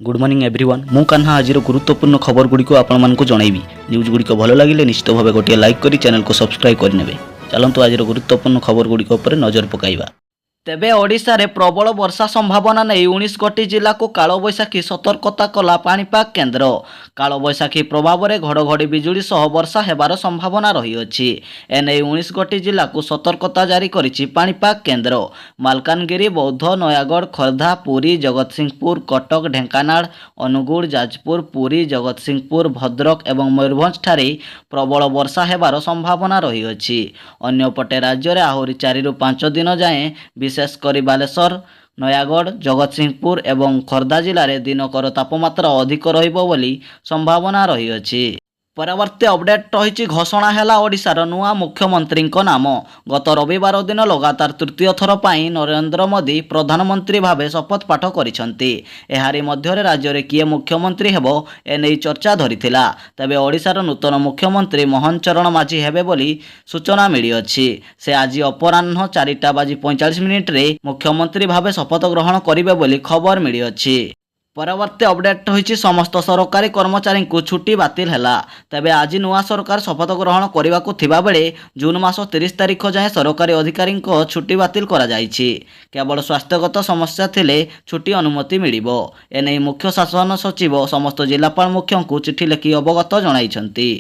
Good morning everyone मु कान्हा आज गुरुत्वपूर्ण खबर गुड़िक आपको जनइबी। न्यूज गुड़िक भल लगे निश्चित भाव गोटे लाइक करी चैनल को सब्सक्राइब करने। चलतु आज गुरुत्वपूर्ण खबर गुड़िक नजर पकाइबा। तेबे ओडिशा रे प्रबल वर्षा संभावना नहीं 19 गोटी जिला को कालबैशाखी सतर्कता कला पाणीपाग केन्द्र। कालबैशाखी प्रभाव में घड़घड़ी बिजुली सह वर्षा हेबार संभावना रही अछि। एने 19 गोटी जिला को सतर्कता जारी करिछि पाणीपाग केन्द्र। मालकानगिरी, बौद्ध, नयागढ़, खोर्धा, पुरी, जगतसिंहपुर, कटक, ढेंकानाल, अनुगुल, जाजपुर, पुरी, जगतसिंहपुर, भद्रक एवं मयूरभंज ठारे प्रबल वर्षा हेबार संभावना रही अछि। अन्यपटे राज्य में आहरी 4 ରୁ 5 दिन जाएं विशेषकर बालेश्वर, नयागढ़, जगतसिंहपुर एवं खोर्धा जिले में दिनकर तापमात्रा अधिक रहिबो बोली संभावना रही अछि। परवर्ती अपडेट रही घोषणा है ओडिशार नुआ मुख्यमंत्री नाम। गत रविवार दिन लगातार तृतीय थर पर नरेंद्र मोदी प्रधानमंत्री भाव शपथ पाठ करिसेंती। एहारी मध्य राज्य में किए मुख्यमंत्री हेबो एने चर्चा धरिथिला। तबे ओडिशार नूतन मुख्यमंत्री मोहन चरण माझी हेबे बोली सूचना मिली अछि। से आज अपराह्न 4:45 रे मुख्यमंत्री भाव शपथ ग्रहण करिवे बोली खबर मिली अछि। परवर्ती अपडेट रही समस्त सरकारी कर्मचारी को छुट्टी बातिल है। तेबे आज नुआ सरकार शपथ ग्रहण करने को थिबा बेले जून मास 30 तारिख जाए सरकारी अधिकारी छुट्टी बातिल करा जायछि। केवल स्वास्थ्यगत समस्या थिले छुट्टी अनुमति मिलिबो। एने मुख्य शासन सचिव समस्त जिलापाल मुख्य को चिठी लिखि अवगत जणाइछन्ति।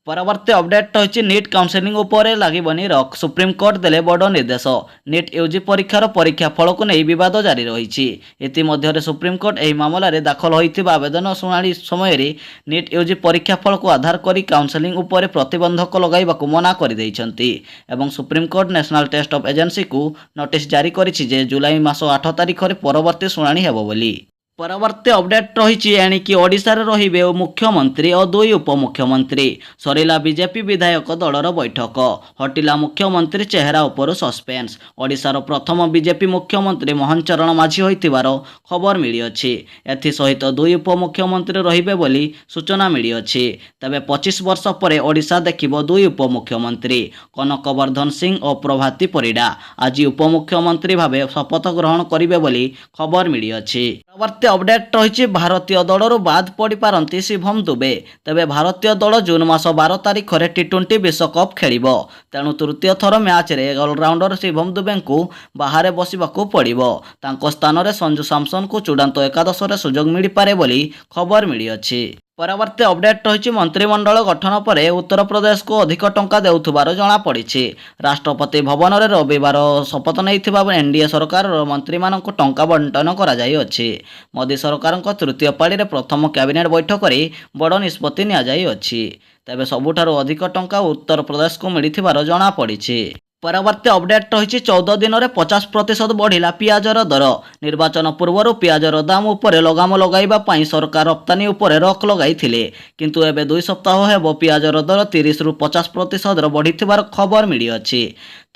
परवर्ती अपडेट रही नीट काउंसेलिंग उपरे लागबनी रक। सुप्रीमकोर्ट देले बड़ निर्देश। नीट यूजी परीक्षार परीक्षा फल को नहीं विवाद जारी रही। इतिमध्य सुप्रीमकोर्ट यह मामला रे दाखल होइथिबा आवेदन शुणाणी समय नीट यूजी परीक्षा फल को आधार करी काउंसेलिंग उपरे प्रतिबंधक लगाइबाकू मना कर दैछन्ति एवं supreme court national test of agency को नोटिस जारी करिछि जे जुलाई मास 8 तारिख रे परवर्ती शुणाणी हेबो बोली। परवर्ती अपडेट रही एणिकी ओडिशार रहिबे मुख्यमंत्री और 2 उपमुख्यमंत्री। सरिला बीजेपी विधायक दलर बैठक। हटिला मुख्यमंत्री चेहरा उपर सस्पेंस। ओडिशार प्रथम बीजेपी मुख्यमंत्री मोहन चरण माझी होइतिबार खबर मिली अछि। एथि सहित 2 उपमुख्यमंत्री रहिबे बोली सूचना मिली अछि। तबे 25 वर्ष पर ओडिशा देखिबो 2 उपमुख्यमंत्री। कनक वर्धन सिंह और प्रभाती परिडा आज उपमुख्यमंत्री भावे शपथ ग्रहण करिवे बोली खबर मिली अछि। परवर्ती अपडेट रही भारतीय दलरू बाद पड़ी पारंती शिवम दुबे। तेबे भारतीय दल जून मास 12 तारिख रे टी20 विश्वकप खेलिबो। तेणु तृतीय थर मैच रे ऑलराउंडर शिवम दुबे को बाहर बसिबाकू पड़िबो। तांको स्थान रे संजू सैमसन को चूड़ांत एकादश रे सुजोग मिली पारे बोली खबर मिली अछि। परवर्ती अपडेट रही मंत्रिमंडल गठन पर उत्तर प्रदेश को अधिक टंका देउथुबार जणा पड़िछि। राष्ट्रपति भवन में रविवार शपथ नहीं एनडीए सरकार मंत्री मानक टंका बंटन करा जाई अछि। मोदी सरकार तृतीय पाली रे प्रथम कैबिनेट बैठक में बड़ निष्पत्ति निया जाई अछि। तेबे सबुठारु अधिक टंका उत्तर प्रदेश को मिलिथिबार जणा पड़िछि। परवर्ती अपडेट रही 14 दिन में 50% बढ़िला पियाजर दर। निर्वाचन पूर्व पियाजर दाम उपरे लगाम लगाइबा पई सरकार रप्तानी उपरे रक लगाइथिले, किंतु एबे 2 सप्ताह हेबो पियाजर दर 30 ରୁ 50% बढ़िथिबार खबर मिली अछि।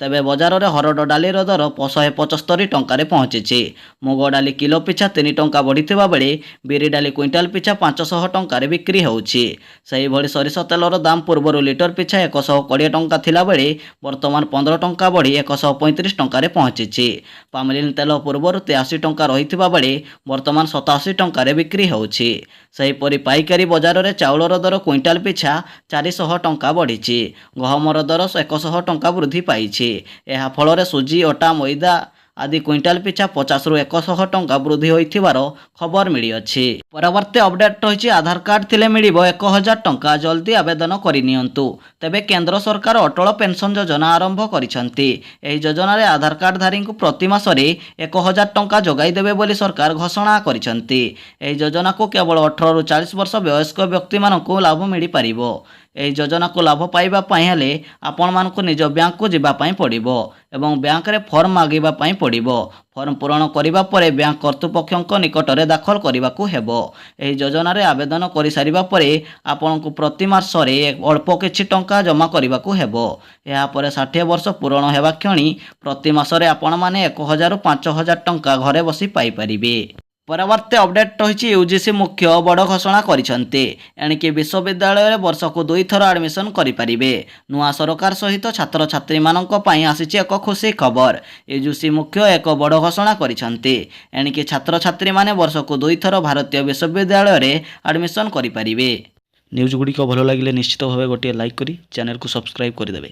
तेबे बजार में हरड डाली दर 175 टंका पहुंची। मुग डाली किलो पिछा 3 टंका बढ़िथिबा बेले बिरी डाली क्विंटाल पिछा 500 टंका बिक्री होउछि। सही भली सरिष तेलर दाम पूर्व लिटर पिछा 120 टंका थिला बेले वर्तमान 15 टंका बढ़ी 135 टंका पहुंची। पामलिन तेल पूर्व 83 टंका रहिथिबा बेले वर्तमान 87 टंका बिक्री होउछि। सेहीपरि पाइकारी बजार में चाउलर दर क्विंटाल पिछा 400 टंका बढ़ी। गहमर दर 100 टंका वृद्धि पाइछि। एहा फल सुजी, अटा, मैदा आदि क्विंटाल पिछा 50 ରୁ 100 टंका वृद्धि होइथिबार खबर मिली अछि। परवर्ती अपडेट रही आधार कार्ड थिले मिलिबो 1000 टंका। जल्दी आवेदन करिनियंतु। तेबे केंद्र सरकार अटल पेंशन योजना आरंभ करिसंती। एही योजना रे आधार कार्ड धारी को प्रति मास रे 1000 टंका जोगाई देबे बोली सरकार घोषणा करिसंती। एही योजना को केवल 18 ରୁ 40 वर्ष वयस्क व्यक्ति मानक लाभ मिली पारिबो। एही योजना को लाभ पाइबा पई हेले आपण मानक निज बैंक को जिबा पई पड़िबो एवं बैंक रे फॉर्म मागिबा पई पड़िबो। फॉर्म पूरण करिबा परे बैंक कर्तृपक्षक निकट रे दाखल करिबाकू हेबो। एही योजना रे आवेदन करि सारिबा परे आपनकु प्रति मास रे अल्प किछि टंका जमा करिबाकू हेबो। एहा परे 60 वर्ष पूरण हेबा क्षणी प्रति मास रे आपण माने 1000 ରୁ 5000 टंका घरे बसी पाई परिबे। ପରବର୍ତ୍ତୀ ଅପଡେଟ୍ ରହିଛି ୟୁଜିସି ମୁଖ୍ୟ ବଡ଼ ଘୋଷଣା କରିଛନ୍ତି। ଏଣିକି ବିଶ୍ୱବିଦ୍ୟାଳୟରେ ବର୍ଷକୁ 2 ଥର ଆଡମିସନ୍ କରିପାରିବେ। ନୂଆ ସରକାର ସହିତ ଛାତ୍ରଛାତ୍ରୀମାନଙ୍କ ପାଇଁ ଆସିଛି ଏକ ଖୁସି ଖବର। ୟୁଜିସି ମୁଖ୍ୟ ଏକ ବଡ଼ ଘୋଷଣା କରିଛନ୍ତି। ଏଣିକି ଛାତ୍ରଛାତ୍ରୀମାନେ ବର୍ଷକୁ 2 ଥର ଭାରତୀୟ ବିଶ୍ୱବିଦ୍ୟାଳୟରେ ଆଡମିସନ୍ କରିପାରିବେ। ନ୍ୟୁଜ୍ ଗୁଡ଼ିକ ଭଲ ଲାଗିଲେ ନିଶ୍ଚିତ ଭାବେ ଗୋଟିଏ ଲାଇକ୍ କରି ଚ୍ୟାନେଲକୁ ସବସ୍କ୍ରାଇବ୍ କରିଦେବେ।